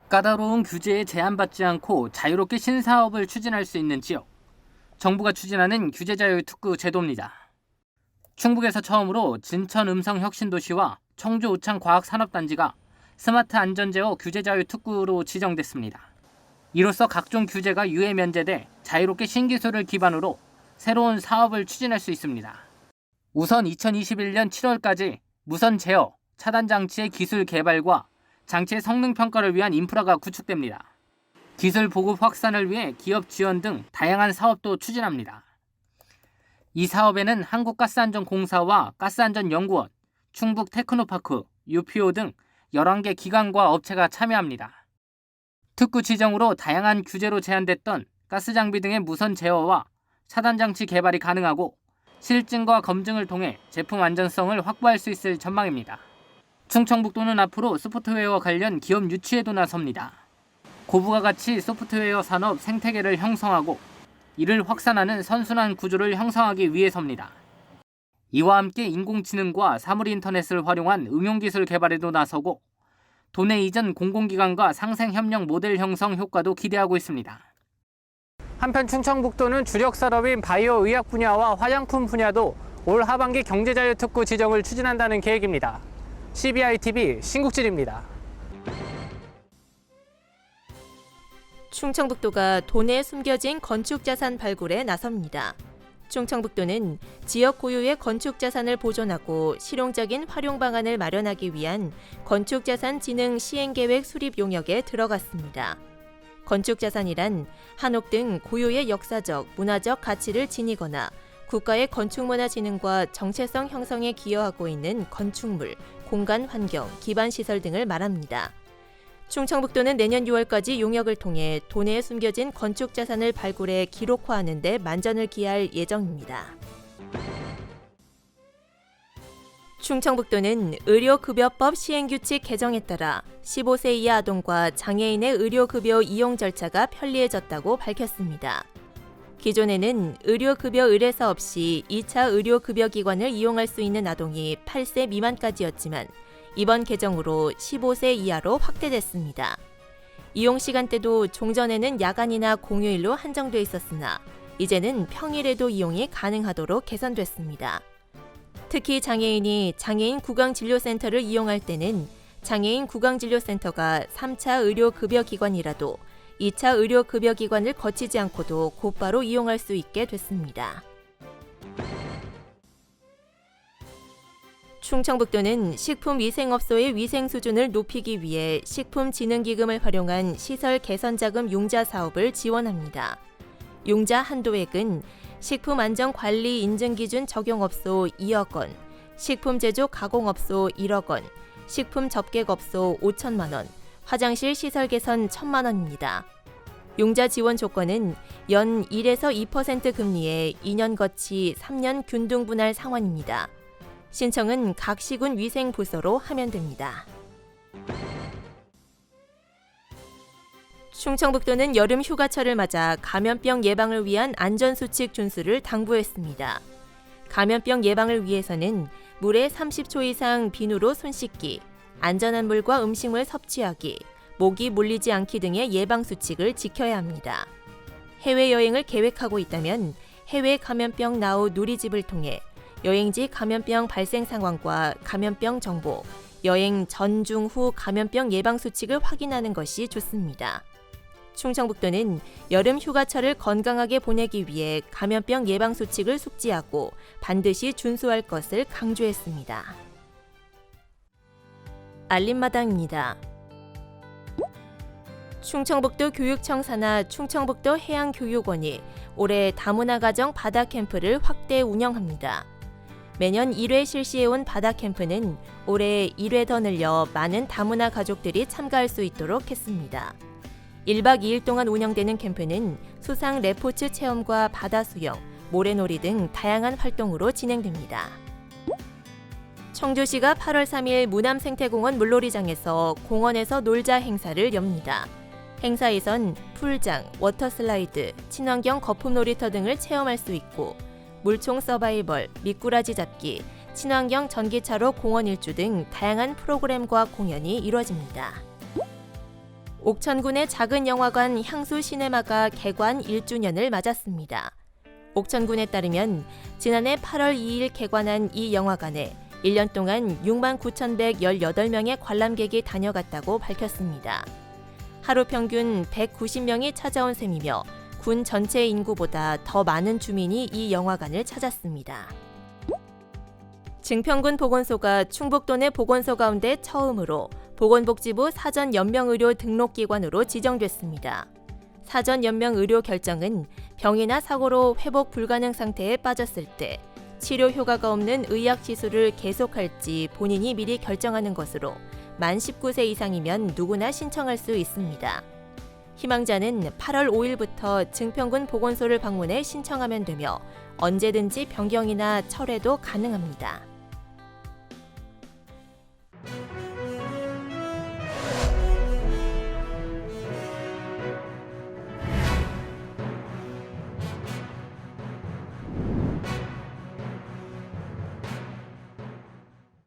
까다로운 규제에 제한받지 않고 자유롭게 신사업을 추진할 수 있는 지역. 정부가 추진하는 규제자유특구 제도입니다. 충북에서 처음으로 진천음성혁신도시와 청주 우창과학산업단지가 스마트 안전제어 규제자유특구로 지정됐습니다. 이로써 각종 규제가 유예 면제돼 자유롭게 신기술을 기반으로 새로운 사업을 추진할 수 있습니다. 우선 2021년 7월까지 무선 제어, 차단 장치의 기술 개발과 장치의 성능 평가를 위한 인프라가 구축됩니다. 기술 보급 확산을 위해 기업 지원 등 다양한 사업도 추진합니다. 이 사업에는 한국가스안전공사와 가스안전연구원, 충북테크노파크, UPO 등 11개 기관과 업체가 참여합니다. 특구 지정으로 다양한 규제로 제한됐던 가스장비 등의 무선 제어와 차단장치 개발이 가능하고 실증과 검증을 통해 제품 안전성을 확보할 수 있을 전망입니다. 충청북도는 앞으로 소프트웨어와 관련 기업 유치에도 나섭니다. 고부가 가치 소프트웨어 산업 생태계를 형성하고 이를 확산하는 선순환 구조를 형성하기 위해서입니다. 이와 함께 인공지능과 사물인터넷을 활용한 응용기술 개발에도 나서고 도내 이전 공공기관과 상생협력 모델 형성 효과도 기대하고 있습니다. 한편 충청북도는 주력 산업인 바이오 의약 분야와 화장품 분야도 올 하반기 경제자유특구 지정을 추진한다는 계획입니다. CBI-TV 신국진입니다. 충청북도가 도내에 숨겨진 건축자산 발굴에 나섭니다. 충청북도는 지역 고유의 건축자산을 보존하고 실용적인 활용 방안을 마련하기 위한 건축자산 진흥 시행계획 수립 용역에 들어갔습니다. 건축자산이란 한옥 등 고유의 역사적, 문화적 가치를 지니거나 국가의 건축문화 진흥과 정체성 형성에 기여하고 있는 건축물, 공간 환경, 기반 시설 등을 말합니다. 충청북도는 내년 6월까지 용역을 통해 도내에 숨겨진 건축 자산을 발굴해 기록화하는 데 만전을 기할 예정입니다. 충청북도는 의료급여법 시행규칙 개정에 따라 15세 이하 아동과 장애인의 의료급여 이용 절차가 편리해졌다고 밝혔습니다. 기존에는 의료급여 의뢰서 없이 2차 의료급여기관을 이용할 수 있는 아동이 8세 미만까지였지만 이번 개정으로 15세 이하로 확대됐습니다. 이용 시간대도 종전에는 야간이나 공휴일로 한정돼 있었으나 이제는 평일에도 이용이 가능하도록 개선됐습니다. 특히 장애인이 장애인 구강진료센터를 이용할 때는 장애인 구강진료센터가 3차 의료급여기관이라도 2차 의료급여기관을 거치지 않고도 곧바로 이용할 수 있게 됐습니다. 충청북도는 식품위생업소의 위생 수준을 높이기 위해 식품진흥기금을 활용한 시설 개선자금 융자 사업을 지원합니다. 융자 한도액은 식품안전관리 인증기준 적용업소 2억 원, 식품제조 가공업소 1억 원, 식품접객업소 5천만 원, 화장실 시설 개선 1,000만 원입니다. 융자 지원 조건은 연 1에서 2% 금리에 2년 거치 3년 균등분할 상환입니다. 신청은 각 시군 위생부서로 하면 됩니다. 충청북도는 여름 휴가철을 맞아 감염병 예방을 위한 안전수칙 준수를 당부했습니다. 감염병 예방을 위해서는 물에 30초 이상 비누로 손 씻기, 안전한 물과 음식물 섭취하기, 모기 물리지 않기 등의 예방수칙을 지켜야 합니다. 해외여행을 계획하고 있다면 해외 감염병 나우 누리집을 통해 여행지 감염병 발생 상황과 감염병 정보, 여행 전, 중, 후 감염병 예방 수칙을 확인하는 것이 좋습니다. 충청북도는 여름 휴가철을 건강하게 보내기 위해 감염병 예방 수칙을 숙지하고 반드시 준수할 것을 강조했습니다. 알림마당입니다. 충청북도 교육청 산하 충청북도 해양교육원이 올해 다문화 가정 바다 캠프를 확대 운영합니다. 매년 1회 실시해온 바다 캠프는 올해 1회 더 늘려 많은 다문화 가족들이 참가할 수 있도록 했습니다. 1박 2일 동안 운영되는 캠프는 수상 레포츠 체험과 바다 수영, 모래놀이 등 다양한 활동으로 진행됩니다. 청주시가 8월 3일 무남생태공원 물놀이장에서 공원에서 놀자 행사를 엽니다. 행사에선 풀장, 워터슬라이드, 친환경 거품 놀이터 등을 체험할 수 있고 물총 서바이벌, 미꾸라지 잡기, 친환경 전기차로 공원 일주 등 다양한 프로그램과 공연이 이루어집니다. 옥천군의 작은 영화관 향수 시네마가 개관 1주년을 맞았습니다. 옥천군에 따르면 지난해 8월 2일 개관한 이 영화관에 1년 동안 69,118명의 관람객이 다녀갔다고 밝혔습니다. 하루 평균 190명이 찾아온 셈이며 군 전체 인구보다 더 많은 주민이 이 영화관을 찾았습니다. 증평군 보건소가 충북도 내 보건소 가운데 처음으로 보건복지부 사전연명의료 등록기관으로 지정됐습니다. 사전연명의료 결정은 병이나 사고로 회복 불가능 상태에 빠졌을 때 치료 효과가 없는 의학시술을 계속할지 본인이 미리 결정하는 것으로 만 19세 이상이면 누구나 신청할 수 있습니다. 희망자는 8월 5일부터 증평군 보건소를 방문해 신청하면 되며 언제든지 변경이나 철회도 가능합니다.